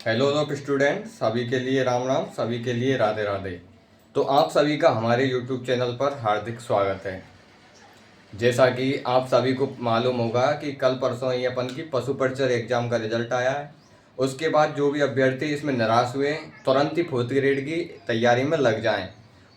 Hello दोस्त student, सभी के लिए राम राम, सभी के लिए राधे राधे। तो आप सभी का हमारे यूट्यूब चैनल पर हार्दिक स्वागत है। जैसा कि आप सभी को मालूम होगा कि कल परसों ही अपन की पशु परिचर एग्जाम का रिजल्ट आया है। उसके बाद जो भी अभ्यर्थी इसमें निराश हुए तुरंत ही फोर्थ ग्रेड की तैयारी में लग जाएं।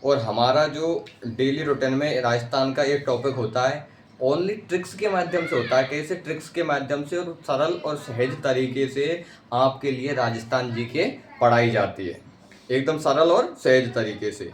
और हमारा जो डेली रूटीन में राजस्थान का एक टॉपिक होता है, ओनली ट्रिक्स के माध्यम से होता है। कैसे ट्रिक्स के माध्यम से और सरल और सहज तरीके से आपके लिए राजस्थान जी के पढ़ाई जाती है, एकदम सरल और सहज तरीके से।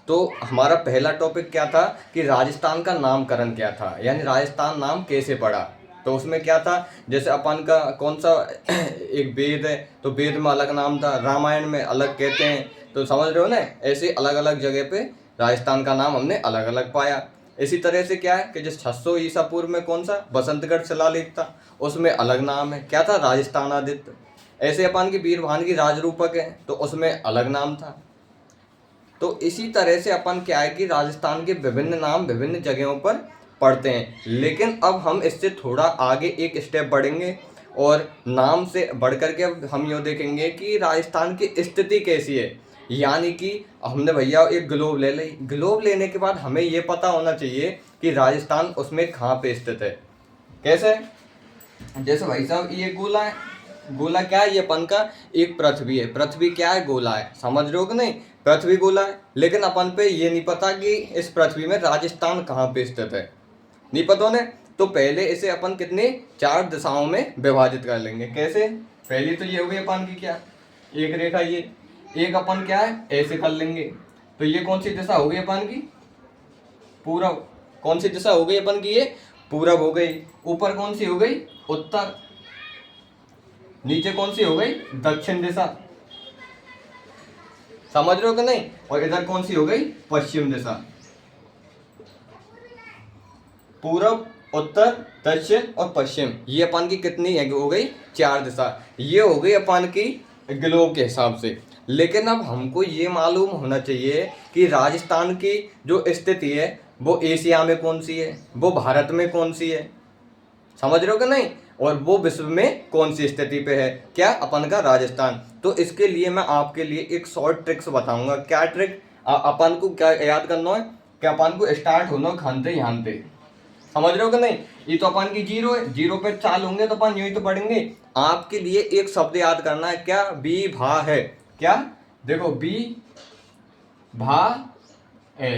तो हमारा पहला टॉपिक क्या था कि राजस्थान का नामकरण क्या था, यानी राजस्थान नाम कैसे पड़ा। तो उसमें क्या था, जैसे अपन का कौन सा एक वेद है, तो वेद में अलग नाम था, रामायण में अलग कहते हैं, तो समझ रहे हो ना। ऐसे अलग अलग जगह पे राजस्थान का नाम हमने अलग अलग पाया। इसी तरह से क्या है कि जिस 600 ईसा पूर्व में कौन सा बसंतगढ़ शिलालेख था, उसमें अलग नाम है, क्या था, राजस्थान आदित्य। ऐसे अपन की वीरभान की राजरूपक है, तो उसमें अलग नाम था। तो इसी तरह से अपन क्या है कि राजस्थान के विभिन्न नाम विभिन्न जगहों पर पढ़ते हैं। लेकिन अब हम इससे थोड़ा आगे एक स्टेप बढ़ेंगे और नाम से बढ़कर के अब हम यूँ देखेंगे कि राजस्थान की स्थिति कैसी है। यानी कि हमने भैया एक ग्लोब ले ली, ग्लोब लेने के बाद हमें ये पता होना चाहिए कि राजस्थान उसमें कहाँ पे स्थित है। कैसे, जैसे भाई साहब ये गोला है, गोला क्या है, ये अपन का एक पृथ्वी है। पृथ्वी क्या है, गोला है, समझ रहे हो कि नहीं। पृथ्वी गोला है, लेकिन अपन पे ये नहीं पता कि इस पृथ्वी में राजस्थान कहाँ पे स्थित है, नहीं पता ने। तो पहले इसे अपन कितने 4 दिशाओं में विभाजित कर लेंगे। कैसे, पहली तो ये हो गई अपन की क्या, एक रेखा, ये एक अपन क्या है ऐसे कर लेंगे। तो ये कौन सी दिशा हो गई अपन की, पूरब। कौन सी दिशा हो गई अपन की, ये पूरब हो गई। ऊपर कौन सी हो गई, उत्तर। नीचे कौन सी हो गई, दक्षिण दिशा। समझ रहे हो कि नहीं। और इधर कौन सी हो गई, पश्चिम दिशा। पूरब, उत्तर, दक्षिण और पश्चिम, ये अपन की कितनी है, हो गई 4 दिशा। ये हो गई अपन की ग्लोब के हिसाब से। लेकिन अब हमको ये मालूम होना चाहिए कि राजस्थान की जो स्थिति है वो एशिया में कौन सी है, वो भारत में कौन सी है, समझ रहे हो कि नहीं। और वो विश्व में कौन सी स्थिति पे है, क्या, अपन का राजस्थान। तो इसके लिए मैं आपके लिए एक शॉर्ट ट्रिक्स बताऊंगा। क्या ट्रिक, अपन को क्या याद करना है कि अपन को स्टार्ट होना खानते यहाँ, समझ रहे हो कि नहीं। ये तो अपन की जीरो है, जीरो पे चाल होंगे तो अपन यूं ही तो पढ़ेंगे। आपके लिए एक शब्द याद करना है, क्या, बी भा है। क्या, देखो बी भा है,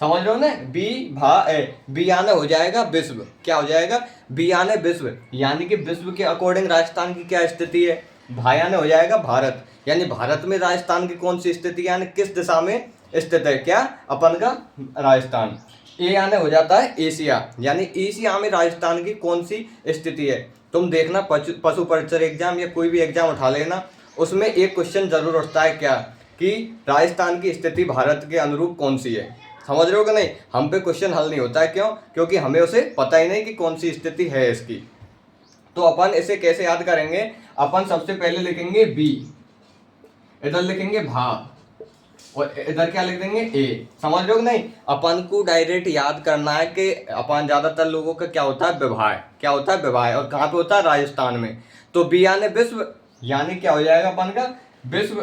समझ रहे हो ना, बी भा ए। बी आने हो जाएगा विश्व, क्या हो जाएगा, बी आने विश्व, यानी कि विश्व के अकॉर्डिंग राजस्थान की क्या स्थिति है। भाई आने हो जाएगा भारत, यानी भारत में राजस्थान की कौन सी स्थिति, यानी किस दिशा में स्थित है, क्या, अपन का राजस्थान। ए आने हो जाता है एशिया, यानी एशिया में राजस्थान की कौन सी स्थिति है। तुम देखना पशु परिचर एग्जाम या कोई भी एग्जाम उठा लेना, उसमें एक क्वेश्चन जरूर उठता है, क्या, कि राजस्थान की स्थिति भारत के अनुरूप कौन सी है। समझ रहे हो कि नहीं। हम पे क्वेश्चन हल नहीं होता है, क्यों, क्योंकि हमें उसे पता ही नहीं कि कौन सी स्थिति है इसकी। तो अपन इसे कैसे याद करेंगे, अपन सबसे पहले लिखेंगे बी, इधर लिखेंगे भा, और इधर क्या लिख देंगे, ए। समझ रहे हो कि नहीं। अपन को डायरेक्ट याद करना है कि अपन ज्यादातर लोगों का क्या होता है, विवाह, क्या होता है, विवाह, और कहाँ पे होता है, राजस्थान में। तो बी यानी विश्व, यानी क्या हो जाएगा अपन का विश्व,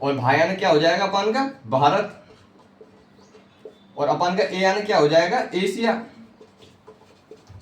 और भाई यानी क्या हो जाएगा अपन का भारत, और अपन का ए यानी क्या हो जाएगा, एशिया।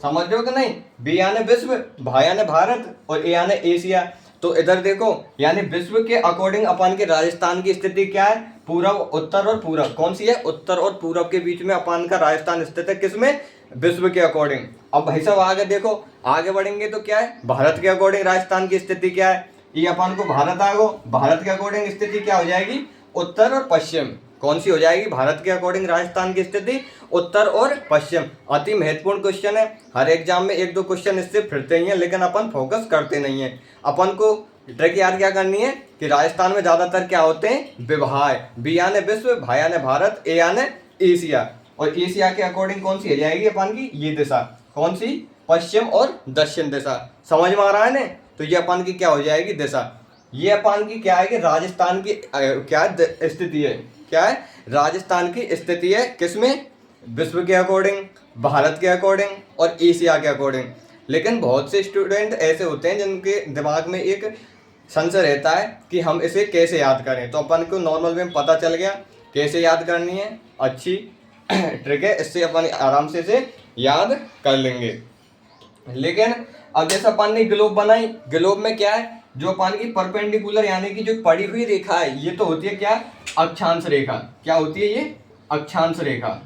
समझ रहे हो कि नहीं। बी यानी विश्व, भाई यानी भारत, और ए यानी एशिया। तो इधर देखो, यानी विश्व के अकॉर्डिंग अपन के राजस्थान की स्थिति क्या है, पूरब, उत्तर और पूरब। कौन सी है, उत्तर और पूरब के बीच में अपन का राजस्थान स्थित है, किसमें, विश्व के अकॉर्डिंग। अब भाई साहब आगे देखो, आगे बढ़ेंगे तो क्या है, भारत के अकॉर्डिंग राजस्थान की स्थिति क्या है, ये अपन को भारत आ गो, भारत के अकॉर्डिंग स्थिति क्या हो जाएगी, उत्तर और पश्चिम। कौन सी हो जाएगी, भारत के अकॉर्डिंग राजस्थान की स्थिति उत्तर और पश्चिम। अति महत्वपूर्ण क्वेश्चन है, हर एग्जाम में 1-2 क्वेश्चन इससे फिरते ही हैं, लेकिन अपन फोकस करते नहीं है। अपन को ट्रिक याद क्या करनी है कि राजस्थान में ज्यादातर क्या होते हैं, विवाह। बी यानी विश्व, भाई यानी भारत, ए यानी एशिया, और एशिया के अकॉर्डिंग कौन सी हो जाएगी अपन की, ये दिशा, कौन सी, पश्चिम और दक्षिण दिशा। समझ में आ रहा है ना। तो ये अपन की क्या हो जाएगी, दिशा। ये अपन की क्या है कि राजस्थान की क्या स्थिति है, क्या है, राजस्थान की स्थिति है, किसमें, विश्व के अकॉर्डिंग, भारत के अकॉर्डिंग और एशिया के अकॉर्डिंग। लेकिन बहुत से स्टूडेंट ऐसे होते हैं जिनके दिमाग में एक संशय रहता है कि हम इसे कैसे याद करें। तो अपन को नॉर्मल में पता चल गया कैसे याद करनी है, अच्छी ट्रिक है, इससे अपन आराम से इसे याद कर लेंगे। लेकिन अब जैसे अपन ने ग्लोब बनाई, ग्लोब में क्या है, जो अपन की परपेंडिकुलर यानी कि जो पड़ी हुई रेखा है ये तो होती है क्या, अक्षांश रेखा। क्या होती है ये, अक्षांश रेखा,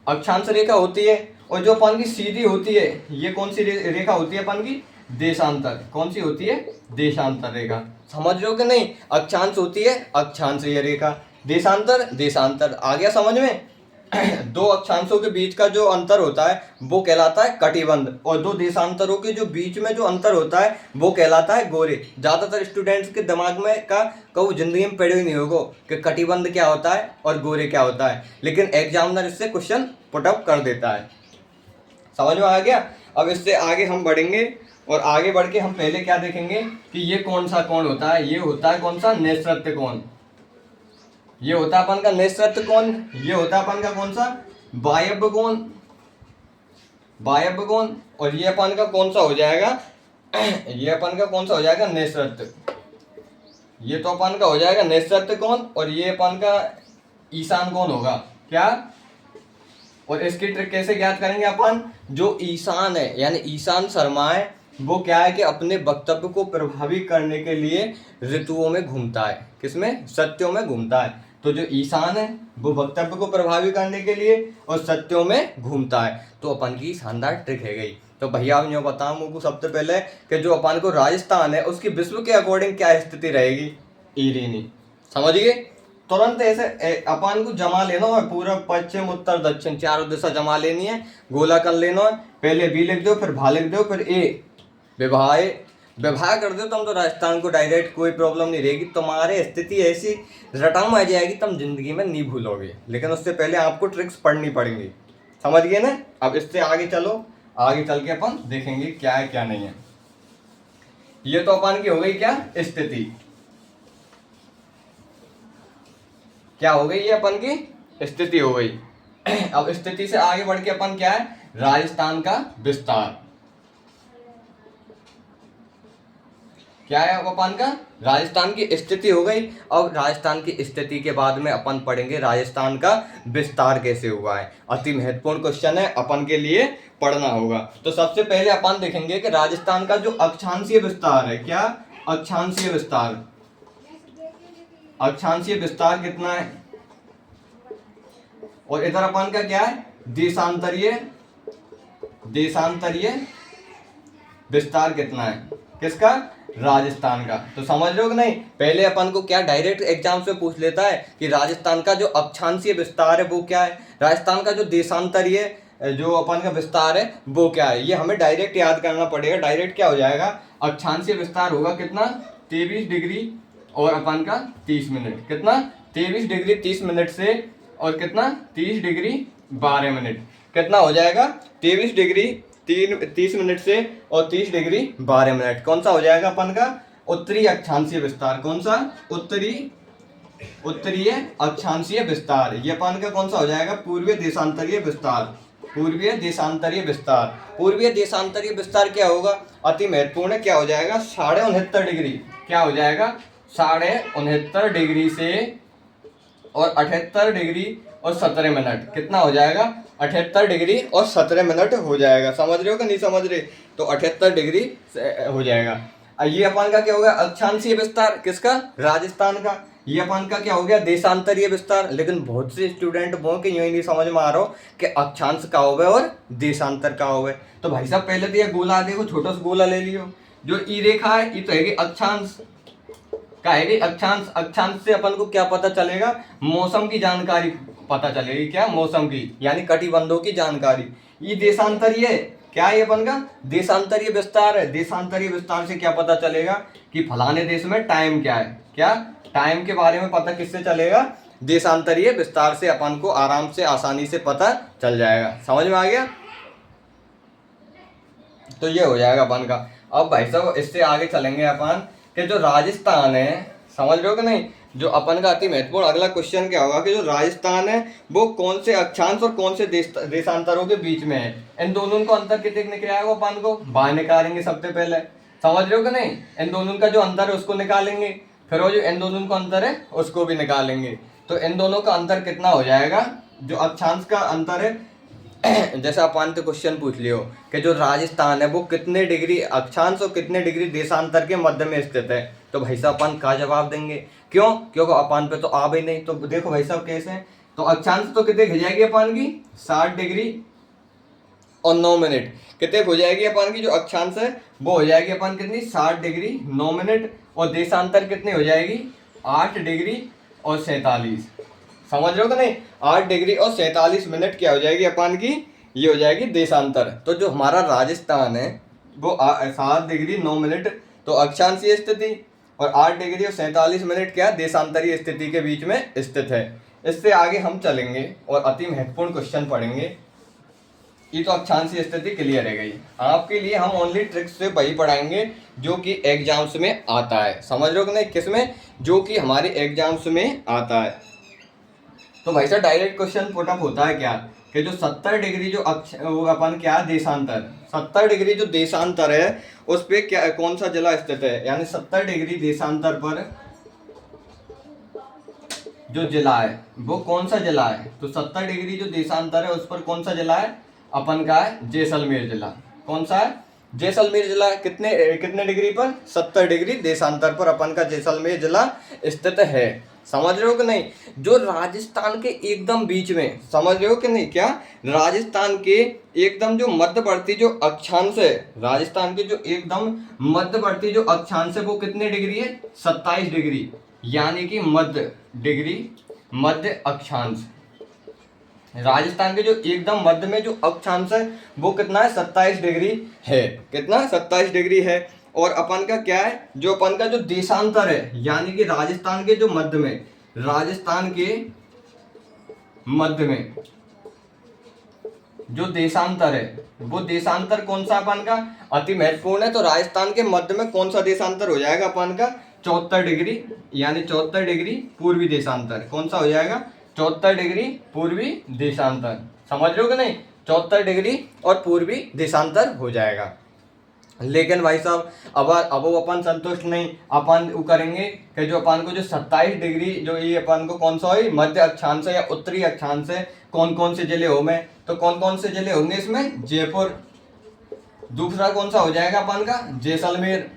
अक्षांश रेखा होती है। और जो अपन की सीधी होती है ये कौन सी रेखा होती है अपन की, देशांतर। कौन सी होती है, देशांतर रेखा। समझ रहे हो कि नहीं, अक्षांश होती है अक्षांशीय रेखा, देशांतर देशांतर। आ गया समझ में। दो अक्षांशों के बीच का जो अंतर होता है वो कहलाता है कटिबंध, और दो देशांतरों के जो बीच में जो अंतर होता है वो कहलाता है गोरे। ज्यादातर स्टूडेंट्स के दिमाग में का कभी जिंदगी में पढ़े ही नहीं होगा कि कटिबंध क्या होता है और गोरे क्या होता है, लेकिन एग्जामिनर इससे क्वेश्चन पुटअप कर देता है। समझ में आ गया। अब इससे आगे हम बढ़ेंगे, और आगे बढ़ के हम पहले क्या देखेंगे कि ये कौन सा कोण होता है, ये होता है कौन सा, नैसृत्य कोण। ये होता है अपन का नैसृत्य कोण, ये होता है अपन का कौन सा, वायव्य कोण, वायव्य कोण। और ये अपन का कौन सा हो जाएगा, ये अपन का कौन सा हो जाएगा, नैसृत्य। ये तो अपन का हो जाएगा नैसृत्य कोण, और ये अपन का ईशान कोण होगा। क्या, और इसकी ट्रिक कैसे ज्ञात करेंगे अपन, जो ईशान है यानी ईशान शर्मा है वो क्या है कि अपने वक्तव्य को प्रभावी करने के लिए ऋतुओं में घूमता है। किसमें, सत्यों में घूमता है। तो जो ईशान है वो वक्तव्य को प्रभावी करने के लिए और सत्यों में घूमता है। तो अपन की शानदार ट्रिक है गई। तो भैया अब यूँ बताऊँ मुझको सबसे पहले कि जो अपन को राजस्थान है उसकी विश्व के अकॉर्डिंग क्या स्थिति रहेगी, ईरीनी। समझिए, तुरंत ऐसे अपन को जमा लेना है, पूरब पश्चिम उत्तर दक्षिण चारों दिशा जमा लेनी है, गोला कर लेना है। पहले बी लिख दो, फिर भा लिख दो, फिर ए विवाह, विवाह कर दो तुम तो राजस्थान को डायरेक्ट, कोई प्रॉब्लम नहीं रहेगी। तुम्हारे स्थिति ऐसी रटाम आ जाएगी तुम जिंदगी में नहीं भूलोगे। लेकिन उससे पहले आपको ट्रिक्स पढ़नी पड़ेंगी। समझ गए ना। अब इससे आगे चलो, आगे चल के अपन देखेंगे क्या है क्या नहीं है। ये तो अपन की हो गई क्या, स्थिति। क्या हो गई, ये अपन की स्थिति हो गई। अब स्थिति से आगे बढ़ के अपन क्या है, राजस्थान का विस्तार। क्या है अब अपन का, राजस्थान की स्थिति हो गई। अब राजस्थान की स्थिति के बाद में अपन पढ़ेंगे राजस्थान का विस्तार कैसे हुआ है। अति महत्वपूर्ण क्वेश्चन है, अपन के लिए पढ़ना होगा। तो सबसे पहले अपन देखेंगे कि राजस्थान का जो अक्षांशीय विस्तार है, क्या, अक्षांशीय विस्तार, अक्षांशीय विस्तार कितना है। और इधर अपन का क्या है, देशांतरीय, देशांतरीय विस्तार कितना है, किसका, राजस्थान का। तो समझ रहे हो कि नहीं। पहले अपन को क्या डायरेक्ट एग्जाम से पूछ लेता है कि राजस्थान का जो अक्षांशीय विस्तार है वो क्या है, राजस्थान का जो देशांतरीय जो अपन का विस्तार है वो क्या है। ये हमें डायरेक्ट याद करना पड़ेगा। डायरेक्ट क्या हो जाएगा, अक्षांशीय विस्तार होगा कितना, 23 डिग्री और अपन का 30 मिनट। कितना, 23 डिग्री 30 मिनट से और कितना, 30 डिग्री 12 मिनट। कितना हो जाएगा, 23 डिग्री 30 मिनट से और 30 डिग्री 12 मिनट। कौन सा हो जाएगा अपन का, उत्तरी अक्षांशीय विस्तार। कौन सा, उत्तरीय अक्षांशीय विस्तार। ये अपन का कौन सा हो जाएगा, पूर्वीय देशांतरीय विस्तार, पूर्वीय देशांतरीय विस्तार। पूर्वीय देशांतरीय विस्तार क्या होगा, अति महत्वपूर्ण है, क्या हो जाएगा, 69.5 डिग्री। क्या हो जाएगा, 69.5 डिग्री से और 78 डिग्री और 17 मिनट। कितना हो जाएगा, 78 डिग्री और 17 मिनट हो जाएगा। समझ रहे हो कि नहीं समझ रहे, तो 78 डिग्री हो जाएगा। ये अपन का क्या हो गया, अक्षांशीय विस्तार, किसका, राजस्थान का। ये अपन का क्या हो गया, देशांतरीय विस्तार। लेकिन बहुत से स्टूडेंट वो कि यूं ही नहीं समझ में आ रहा हो कि अक्षांश का होवे और देशांतर का होवे। तो भाई साहब पहले तो ये गोला देखो, छोटा सा गोला ले लियो। जो ई रेखा है ये तो है अक्षांश का है, अक्षांश। अक्षांश से अपन को क्या पता चलेगा, मौसम की जानकारी पता चलेगी। क्या, मौसम की यानी कटिबंधों की जानकारी। ये देशांतरीय क्या है, अपन का देशांतरीय विस्तार है। देशांतरीय विस्तार से क्या पता चलेगा कि फलाने देश में टाइम क्या है। क्या, टाइम के बारे में पता किससे चलेगा, देशांतरीय विस्तार से अपन को आराम से आसानी से पता चल जाएगा। समझ में आ गया। तो ये हो जाएगा अपन का। अब भाई साहब इससे आगे चलेंगे अपन कि जो राजस्थान है, समझ रहे हो कि नहीं, जो अपन का अति महत्वपूर्ण अगला क्वेश्चन क्या होगा कि जो राजस्थान है वो कौन से अक्षांश और कौन से देशांतरों के बीच में है। इन दोनों को अंतर कितने निकलेगा अपन को बाहर निकालेंगे सबसे पहले, समझ रहे हो कि नहीं। इन दोनों का जो अंतर है उसको निकालेंगे, फिर वो जो इन दोनों का अंतर है उसको भी निकालेंगे। तो इन दोनों का अंतर कितना हो जाएगा, जो अक्षांश का अंतर है जैसे अपन तो क्वेश्चन पूछ लियो कि जो राजस्थान है वो कितने डिग्री अक्षांश और कितने डिग्री देशांतर के मध्य में स्थित है, तो भाई साहब अपन का जवाब देंगे। क्यों? क्योंकि अपन पे तो आ भी नहीं। तो देखो भाई साहब कैसे, तो अक्षांश तो कितने हो जाएगी अपन की 60 डिग्री और 9 मिनट। कितने हो जाएगी अपन की जो अक्षांश है वो हो जाएगी अपन कितनी 60 डिग्री 9 मिनट, और देशांतर कितनी हो जाएगी 8 डिग्री और 47। समझ रहे हो कि नहीं, 8 डिग्री और 47 मिनट क्या हो जाएगी अपन की, ये हो जाएगी देशांतर। तो जो हमारा राजस्थान है वो 7 डिग्री 9 मिनट तो अक्षांशीय स्थिति, और 8 डिग्री और 47 मिनट क्या देशांतरीय स्थिति के बीच में स्थित है। इससे आगे हम चलेंगे और अति महत्वपूर्ण क्वेश्चन पढ़ेंगे। ये तो अक्षांशीय स्थिति क्लियर है गई। आपके लिए हम ओनली ट्रिक्स से वही पढ़ाएंगे जो कि एग्जाम्स में आता है, समझ रहे हो कि नहीं, किसमें, जो कि हमारे एग्जाम्स में आता है। तो भाई साहब डायरेक्ट क्वेश्चन पुटअप होता है क्या कि जो 70 डिग्री जो वो अपन क्या देशांतर, 70 डिग्री जो देशांतर है उस पे क्या कौन सा जिला स्थित है, यानी 70 डिग्री देशांतर पर जो जिला है वो कौन सा जिला है। तो 70 डिग्री जो देशांतर है उस पर कौन सा जिला है अपन का है जैसलमेर जिला। कौन सा है, जैसलमेर जिला। कितने कितने डिग्री पर, 70 डिग्री देशांतर पर अपन का जैसलमेर जिला स्थित है। समझ रहे हो कि नहीं, जो राजस्थान के एकदम बीच में, समझ रहे हो कि नहीं, क्या राजस्थान के एकदम जो मध्यवर्ती जो अक्षांश है, राजस्थान के जो एकदम मध्यवर्ती जो अक्षांश है वो कितने डिग्री है 27 डिग्री, यानी कि मध्य डिग्री मध्य अक्षांश। राजस्थान के जो एकदम मध्य में जो अक्षांश है वो कितना है 27 डिग्री है। कितना 27 डिग्री है। और अपन का क्या है, जो अपन का जो देशांतर है, यानी कि राजस्थान के जो मध्य में, राजस्थान के मध्य में जो देशांतर है वो देशांतर कौन सा अपन का अति महत्वपूर्ण है। तो राजस्थान के मध्य में कौन सा देशांतर हो जाएगा अपन का 74 डिग्री, यानी 74 डिग्री पूर्वी देशांतर। कौन सा हो जाएगा 74 डिग्री पूर्वी देशांतर। समझ रहे हो कि नहीं, 74 डिग्री और पूर्वी देशांतर हो जाएगा। लेकिन भाई साहब अब वो अपन संतुष्ट नहीं, अपन वो करेंगे कि जो अपन को जो 27 डिग्री जो ये अपन को कौन सा हो मध्य अक्षांश है या उत्तरी अक्षांश है, कौन कौन से जिले हो में, तो कौन कौन से जिले होंगे इसमें, जयपुर। दूसरा कौन सा हो जाएगा अपन का जैसलमेर।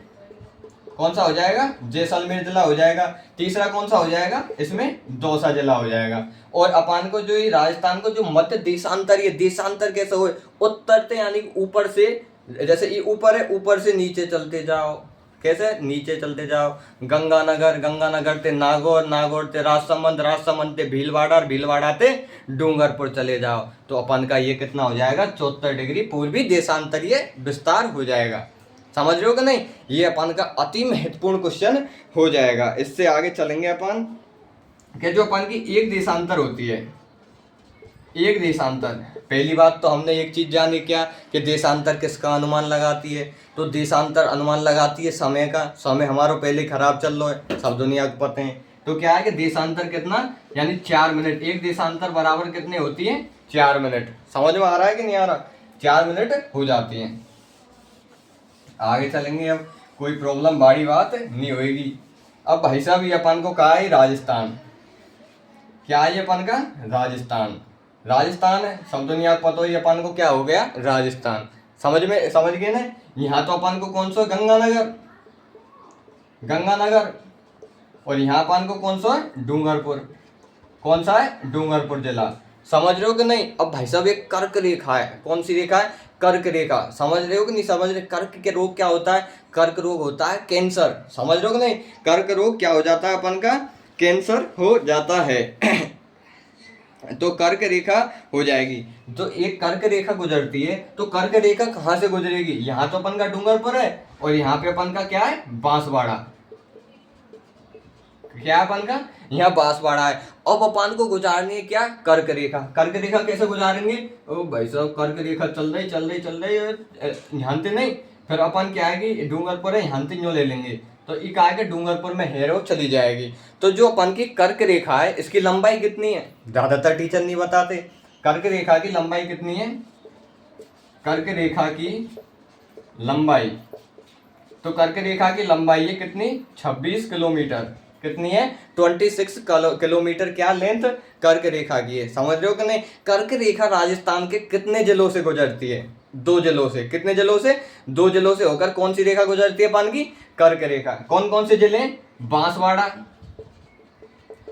कौन सा हो जाएगा जैसलमेर जिला हो जाएगा। तीसरा कौन सा हो जाएगा इसमें दौसा जिला हो जाएगा। और अपन को जो ये राजस्थान को जो मध्य देशांतर, ये देशांतर कैसे हो उत्तर से, यानी ऊपर से, जैसे ये ऊपर है ऊपर से नीचे चलते जाओ, कैसे नीचे चलते जाओ, गंगानगर ते नागौर, नागौर ते राजसमंद ते भीलवाड़ा और भीलवाड़ा ते डूंगरपुर चले जाओ। तो अपन का ये कितना हो जाएगा 74 डिग्री पूर्वी देशांतरीय विस्तार हो जाएगा। समझ रहे हो कि नहीं, ये अपन का अति महत्वपूर्ण क्वेश्चन हो जाएगा। इससे आगे चलेंगे अपन कि जो अपन की एक देशांतर होती है, एक देशांतर, पहली बात तो हमने एक चीज जानी क्या कि देशांतर किसका अनुमान लगाती है। तो देशांतर अनुमान लगाती है समय का। समय हमारा पहले खराब चल रहा है, सब दुनिया को पता है। तो क्या है कि देशांतर कितना, यानी 4 मिनट। एक देशांतर बराबर कितने होती है 4 मिनट। समझ में आ रहा है कि नहीं आ रहा, 4 मिनट हो जाती है। आगे चलेंगे, अब कोई प्रॉब्लम बड़ी बात नहीं होगी। अब भाई साहब ये अपन को कहा है राजस्थान, क्या है अपन का राजस्थान, राजस्थान है, सब दुनिया को पता ही अपन को क्या हो गया राजस्थान। समझ गए ना। यहाँ तो अपन को कौन सा गंगानगर, और यहाँ अपन को कौन सा डूंगरपुर। कौन सा है डूंगरपुर जिला। समझ रहे हो कि नहीं। अब भाई साहब एक कर्क रेखा है, कौन सी रेखा है कर्क रेखा। समझ रहे हो कि नहीं समझ रहे। कर्क के रोग क्या होता है, कर्क रोग होता है कैंसर। समझ रहे हो कि नहीं, कर्क रोग क्या हो जाता है अपन का कैंसर हो जाता है। तो कर्क रेखा हो जाएगी। तो एक कर्क रेखा गुजरती है, तो कर्क रेखा कहाँ से गुजरेगी, यहाँ तो अपन का डूंगरपुर है और यहाँ पे अपन का क्या है बांसवाड़ा। क्या अपन का यहाँ बांसवाड़ा है। अब अपन को गुजारनी है क्या कर्क रेखा। कर्क रेखा कैसे गुजारेंगे, ओ भाई साहब कर्क रेखा चल रही यहाँ से नहीं, फिर अपन क्या है कि डूंगरपुर है यहाँ से न्यू ले लेंगे। तो ये कहा कि डूंगरपुर में है वो चली जाएगी। तो जो अपन की कर्क रेखा है इसकी लंबाई कितनी है, ज़्यादातर टीचर नहीं बताते। कर्क रेखा की लंबाई कितनी है, कर्क रेखा की लंबाई, तो कर्क रेखा की लंबाई है कितनी, 26 किलोमीटर। कितनी है, 26 किलोमीटर क्या लेंथ कर्क रेखा की है। समझ रहे हो कि नहीं। कर्क रेखा राजस्थान के कितने जिलों से गुजरती है, 2 जिलों से। कितने जिलों से, 2 जिलों से होकर कौन सी रेखा गुजरती है अपन की, कर्क रेखा। कौन कौन से जिले, बांसवाड़ा,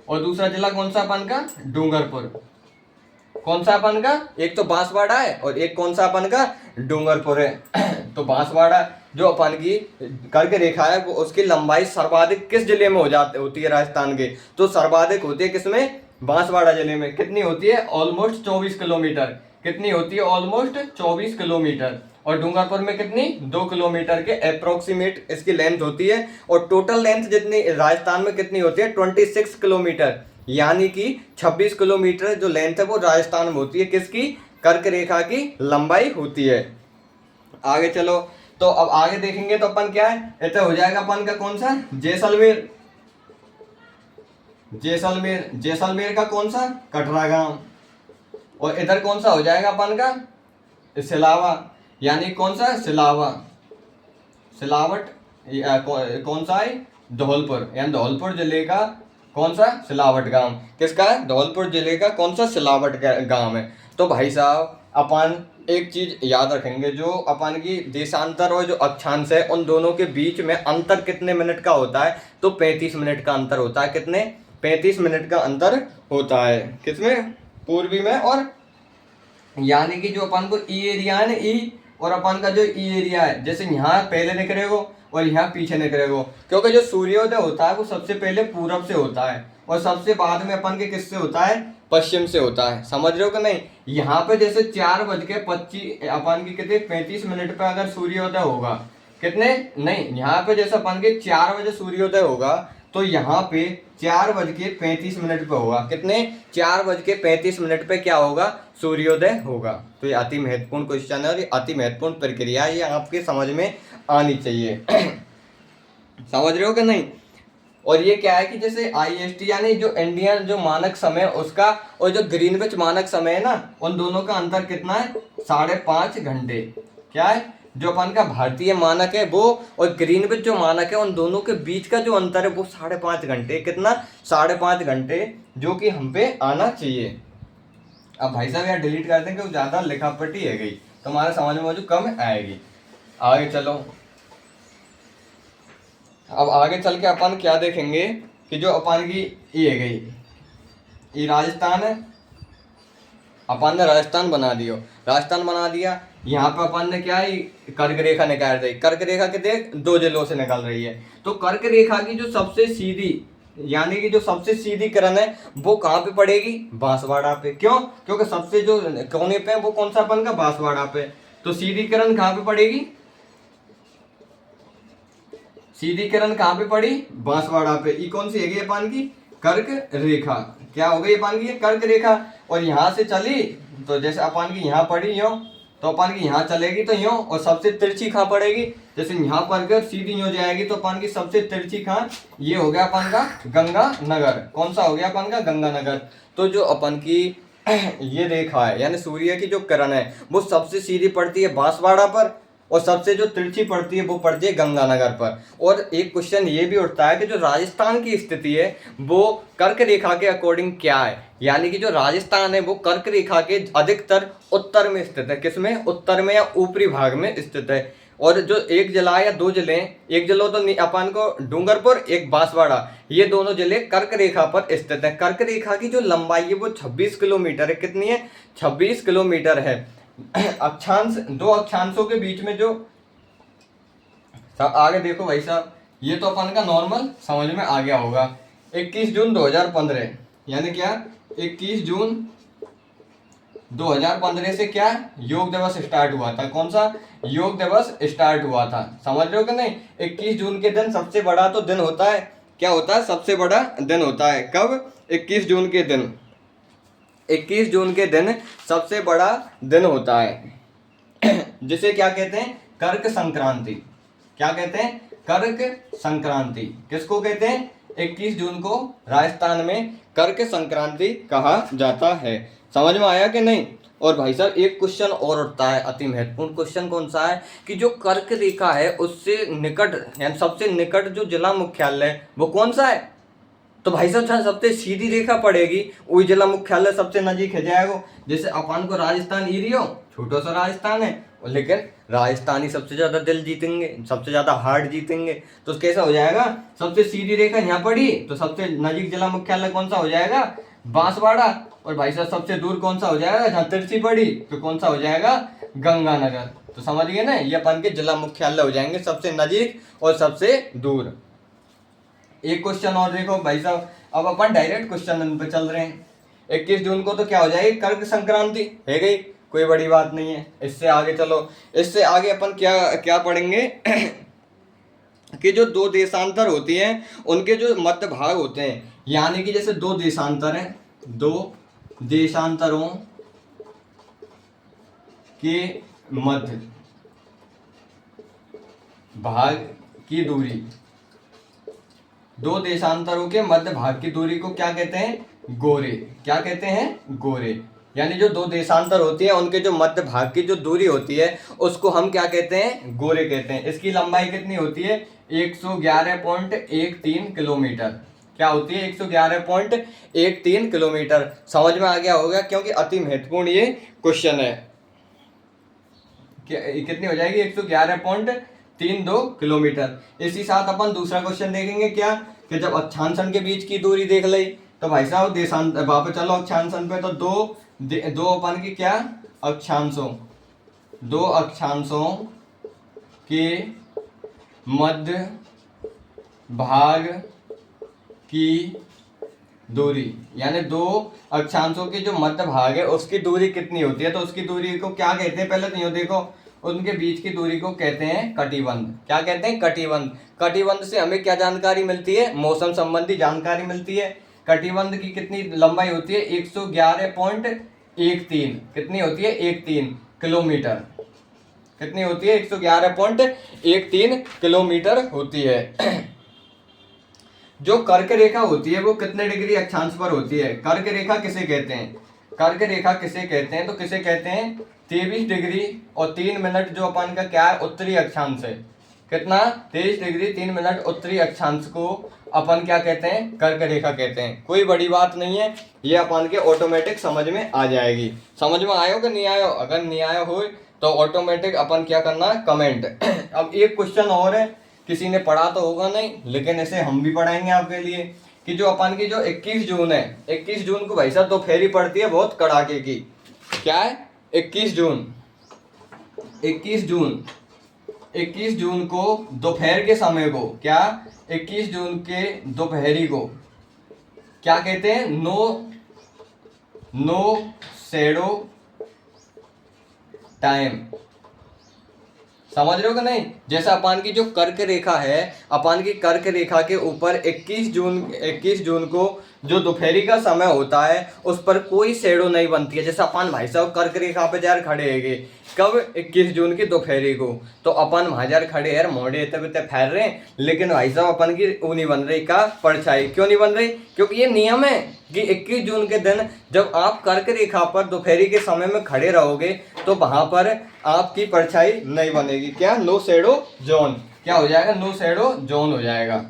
और दूसरा जिला कौन सा अपन का, डूंगरपुर। कौन सा अपन का, एक तो बांसवाड़ा है और एक कौन सा अपन का, डूंगरपुर है। तो बांसवाड़ा जो अपन की कर्क रेखा है वो उसकी लंबाई सर्वाधिक किस जिले में होती है राजस्थान के, तो सर्वाधिक होती है किसमें, बांसवाड़ा जिले में। कितनी होती है, ऑलमोस्ट 24 किलोमीटर। कितनी होती है, ऑलमोस्ट 24 किलोमीटर। और डूंगरपुर में कितनी, 2 किलोमीटर के अप्रोक्सीमेट इसकी लेंथ होती है। और टोटल लेंथ जितनी राजस्थान में कितनी होती है, 26 किलोमीटर। यानी कि 26 किलोमीटर जो लेंथ है वो राजस्थान में होती है, किसकी, कर्क रेखा की लंबाई होती है। आगे चलो, तो अब आगे देखेंगे तो अपन क्या है, इतना हो जाएगा अपन का कौन सा, जैसलमेर। जैसलमेर, जैसलमेर का कौन सा, कटरा गांव। और इधर कौन सा हो जाएगा अपन का, सिलावा। यानी कौन सा, सिलावा, सिलावट, कौन सा है, धौलपुर। यानी धौलपुर जिले का कौन सा, सिलावट गांव। किसका है, धौलपुर जिले का कौन सा, सिलावट गांव है। तो भाई साहब अपन एक चीज याद रखेंगे, जो अपन की देशांतर और जो अक्षांश है उन दोनों के बीच में अंतर कितने मिनट का होता है, तो 35 मिनट का अंतर होता है। कितने, 35 मिनट का अंतर होता है। किसमें, पूर्वी में और, यानी कि जो अपन को ई एरिया है ना, ई, और अपन का जो ई एरिया है, जैसे यहाँ पहले दिख रहे हो और यहाँ पीछे दिख रहे हो, क्योंकि जो सूर्योदय होता है वो सबसे पहले पूरब से होता है और सबसे बाद में अपन के किससे होता है, पश्चिम से होता है। समझ रहे हो कि नहीं। यहाँ पे जैसे 4:25 अपन की कितने 35 मिनट पे अगर सूर्योदय होगा, कितने नहीं, यहाँ पे जैसे अपन के 4 बजे सूर्योदय होगा तो यहाँ पे 4:35 पे होगा। कितने, 4:35 पे क्या होगा, सूर्योदय होगा। तो ये अति महत्वपूर्ण क्वेश्चन है और ये अति महत्वपूर्ण प्रक्रिया है, ये आपके समझ में आनी चाहिए। समझ रहे हो कि नहीं। और ये क्या है कि जैसे IST यानी जो इंडियन जो मानक समय उसका और जो ग्रीनविच मानक समय है ना, उन दोनों का अंतर कितना है, 5.5 घंटे। क्या है, जो अपन का भारतीय मानक है वो और ग्रीनविच जो मानक है उन दोनों के बीच का जो अंतर है वो 5.5 घंटे। कितना, 5.5 घंटे, जो कि हम पे आना चाहिए। अब भाई साहब यार डिलीट कर दें क्योंकि ज़्यादा लिखापटी है गई, तुम्हारे समझ में जो कम आएगी। आगे चलो, अब आगे चल के अपन क्या देखेंगे कि जो अपन की ये है गई, ये राजस्थान है, अपन ने राजस्थान बना दियो, राजस्थान बना दिया। यहाँ पे अपन ने क्या है, कर्क रेखा निकाल रही, कर्क रेखा के देख 2 जिलों से निकल रही है। तो कर्क रेखा की जो सबसे सीधी, यानी कि जो सबसे सीधी किरण है वो कहाँ पे पड़ेगी, बांसवाड़ा पे। क्यों, क्योंकि सबसे जो कोने पे है वो कौन सा अपन का, बांसवाड़ा पे। तो सीधी किरण कहाँ पे पड़ेगी, सीधी किरण कहाँ पे पड़ी, बांसवाड़ा पे। ये कौन सी है अपन की, कर्क रेखा। क्या हो गई अपन की, कर्क रेखा। और यहाँ से चली तो जैसे अपन की यहाँ पड़ी यूं, तो अपन की यहाँ चलेगी तो यूं, और सबसे तिरछी कहाँ पड़ेगी, जैसे यहाँ पर कर सीधी यूं जाएगी तो अपन की सबसे तिरछी कहाँ, ये हो गया अपन का गंगानगर। कौन सा हो गया अपन का, गंगानगर। तो जो अपन की ये रेखा है यानी सूर्य की जो किरण है वो सबसे सीधी पड़ती है बांसवाड़ा पर और सबसे जो तिरछी पड़ती है वो पड़ती है गंगानगर पर। और एक क्वेश्चन ये भी उठता है कि जो राजस्थान की स्थिति है वो कर्क रेखा के अकॉर्डिंग क्या है, यानी कि जो राजस्थान है वो कर्क रेखा के अधिकतर उत्तर में स्थित है। किसमें, उत्तर में या ऊपरी भाग में स्थित है। और जो एक जिला या 2 जिले, एक जिला तो अपन को डूंगरपुर, एक बांसवाड़ा, ये दोनों जिले कर्क रेखा पर स्थित है। कर्क रेखा की जो लंबाई है वो 26 किलोमीटर है। कितनी है, 26 किलोमीटर है। अक्षांश, 2 अक्षांशों के बीच में जो, सब आगे देखो भाई साहब, ये तो अपन का नॉर्मल समझ में आ गया होगा। 21 जून 2015 यानी क्या, 21 जून 2015 से क्या, योग दिवस स्टार्ट हुआ था। कौन सा, योग दिवस स्टार्ट हुआ था। समझ रहे हो कि नहीं। 21 जून के दिन सबसे बड़ा तो दिन होता है, क्या होता है, सबसे बड़ा दिन होता है। कब, 21 जून के दिन, 21 जून के दिन सबसे बड़ा दिन होता है जिसे क्या कहते हैं, कर्क संक्रांति। क्या कहते हैं, कर्क संक्रांति किसको कहते हैं? 21 जून को राजस्थान में कर्क संक्रांति कहा जाता है। समझ में आया कि नहीं? और भाई साहब एक क्वेश्चन और उठता है, अति महत्वपूर्ण क्वेश्चन कौन सा है कि जो कर्क रेखा है उससे निकट यानी सबसे निकट जो जिला मुख्यालय है वो कौन सा है? तो भाई साहब जहाँ सबसे सीधी रेखा पड़ेगी वही जिला मुख्यालय सबसे नजीक है जाएगा। जैसे अपन को राजस्थान ही रही हो, छोटा सा राजस्थान है, लेकिन राजस्थानी सबसे ज्यादा दिल जीतेंगे, सबसे ज्यादा हार्ट जीतेंगे, तो कैसा हो जाएगा? सबसे सीधी रेखा यहाँ पड़ी तो सबसे नजीक जिला मुख्यालय कौन सा हो जाएगा? बांसवाड़ा। और भाई साहब सबसे दूर कौन सा हो जाएगा? जहाँ तिरछी पड़ी तो कौन सा हो जाएगा? गंगानगर। तो समझ गए ना, ये अपन के जिला मुख्यालय हो जाएंगे सबसे नजीक और सबसे दूर। एक क्वेश्चन और देखो भाई साहब, अब अपन डायरेक्ट क्वेश्चन पे चल रहे हैं। 21 जून को तो क्या हो जाएगी? कर्क संक्रांति है गई, कोई बड़ी बात नहीं है। इससे आगे चलो, इससे आगे अपन क्या क्या पढ़ेंगे कि जो दो देशांतर होती हैं उनके जो मध्य भाग होते हैं, यानी कि जैसे दो देशांतर हैं, दो देशांतरों के मध्य भाग की दूरी, दो देशांतरों के मध्य भाग की दूरी को क्या कहते हैं? गोरे। क्या कहते हैं? गोरे। यानी जो दो देशांतर होती है उनके जो मध्य भाग की जो दूरी होती है उसको हम क्या कहते हैं? गोरे कहते हैं। इसकी लंबाई कितनी होती है? 111.13 किलोमीटर। क्या होती है? 111.13 किलोमीटर। समझ में आ गया होगा क्योंकि अति महत्वपूर्ण ये क्वेश्चन है। कितनी हो जाएगी? 111.32 किलोमीटर। इसी साथ अपन दूसरा क्वेश्चन देखेंगे क्या कि जब अक्षांशन के बीच की दूरी देख ली तो भाई साहब देशांतर वापस चलो अक्षांशन पे, तो दो अपन की क्या अक्षांशों, दो अक्षांशों के मध्य भाग की दूरी, यानी दो अक्षांशों की जो मध्य भाग है उसकी दूरी कितनी होती है? तो उसकी दूरी को क्या कहते हैं? पहले तो यूँ देखो, उनके बीच की दूरी को कहते हैं कटिबंध। क्या कहते हैं? कटिबंध। कटिबंध से हमें क्या जानकारी मिलती है? मौसम संबंधी जानकारी मिलती है। कटिबंध की कितनी लंबाई होती है? 111.13। कितनी होती है? 13 किलोमीटर। कितनी होती है? 111.13 किलोमीटर होती है। जो कर्क रेखा होती है वो कितने डिग्री अक्षांश पर होती है? कर्क रेखा किसे कहते हैं? कर्क रेखा किसे कहते हैं? तो किसे कहते हैं? 23 डिग्री और 3 मिनट जो अपन का क्या है? उत्तरी अक्षांश है। कितना? 23 डिग्री 3 मिनट उत्तरी अक्षांश को अपन क्या कहते हैं? कर्क रेखा कहते हैं। कोई बड़ी बात नहीं है, ये अपन के ऑटोमेटिक समझ में आ जाएगी। समझ में आयो कि नहीं आयो? अगर नहीं आया हो तो ऑटोमेटिक अपन क्या करना? कमेंट। अब एक क्वेश्चन और है, किसी ने पढ़ा तो होगा नहीं लेकिन इसे हम भी पढ़ाएंगे आपके लिए कि जो अपन की जो 21 जून है, 21 जून को भाई साहब तो फेरी पड़ती है बहुत कड़ाके की। क्या है? 21 जून 21 जून को दोपहर के समय को क्या? 21 जून के दोपहरी को क्या कहते हैं? No shadow time. समझ रहे हो कि नहीं? जैसा अपान की जो कर्क रेखा है, अपान की कर्क रेखा के ऊपर 21 जून को जो दोपहरी का समय होता है उस पर कोई शैडो नहीं बनती है। जैसे अपन भाई साहब कर्क रेखा पे जार खड़े हैगे कब? 21 जून की दोपहरी को, तो अपन वहां जार खड़े यार मोड़े इतने फैल रहे हैं, लेकिन भाई साहब अपन की वो नहीं बन रही का परछाई। क्यों नहीं बन रही? क्योंकि ये नियम है कि 21 जून के दिन जब आप कर्क रेखा पर दोपहरी के समय में खड़े रहोगे तो वहां पर आपकी परछाई नहीं बनेगी। क्या? No shadow zone. क्या हो जाएगा? नो शैडो जोन हो जाएगा।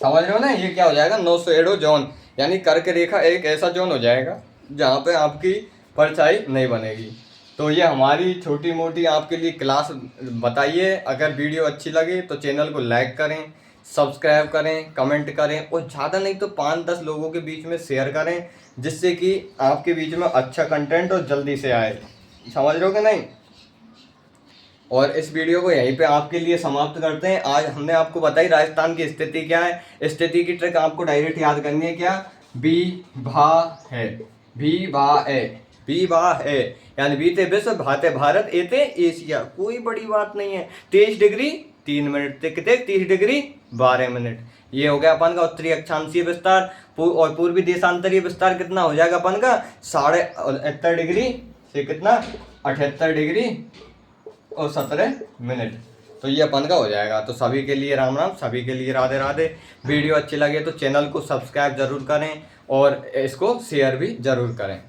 समझ रहे हो ना? ये क्या हो जाएगा? नो शैडो जोन, यानी कर्क रेखा एक ऐसा जोन हो जाएगा जहाँ पे आपकी परछाई नहीं बनेगी। तो ये हमारी छोटी मोटी आपके लिए क्लास बताइए। अगर वीडियो अच्छी लगे तो चैनल को लाइक करें, सब्सक्राइब करें, कमेंट करें और ज़्यादा नहीं तो 5-10 लोगों के बीच में शेयर करें, जिससे कि आपके बीच में अच्छा कंटेंट और जल्दी से आए। समझ रहे हो कि नहीं? और इस वीडियो को यहीं पे आपके लिए समाप्त करते हैं। आज हमने आपको बताई राजस्थान की स्थिति क्या है। स्थिति की ट्रिक आपको डायरेक्ट याद करनी है। क्या? बी भा है, भी भा है, भी भा है, यानी बीते विश्व भाते भारत एते एशिया। कोई बड़ी बात नहीं है। 23 डिग्री 3 मिनट से कितने? 30 डिग्री 12 मिनट। ये हो गया अपन का उत्तरी अक्षांशीय विस्तार। और पूर्वी देशांतरीय विस्तार कितना हो जाएगा अपन का? 68 डिग्री से कितना? 78 डिग्री और 17 मिनट। तो ये अपन का हो जाएगा। तो सभी के लिए राम राम, सभी के लिए राधे राधे। वीडियो अच्छी लगे तो चैनल को सब्सक्राइब जरूर करें और इसको शेयर भी जरूर करें।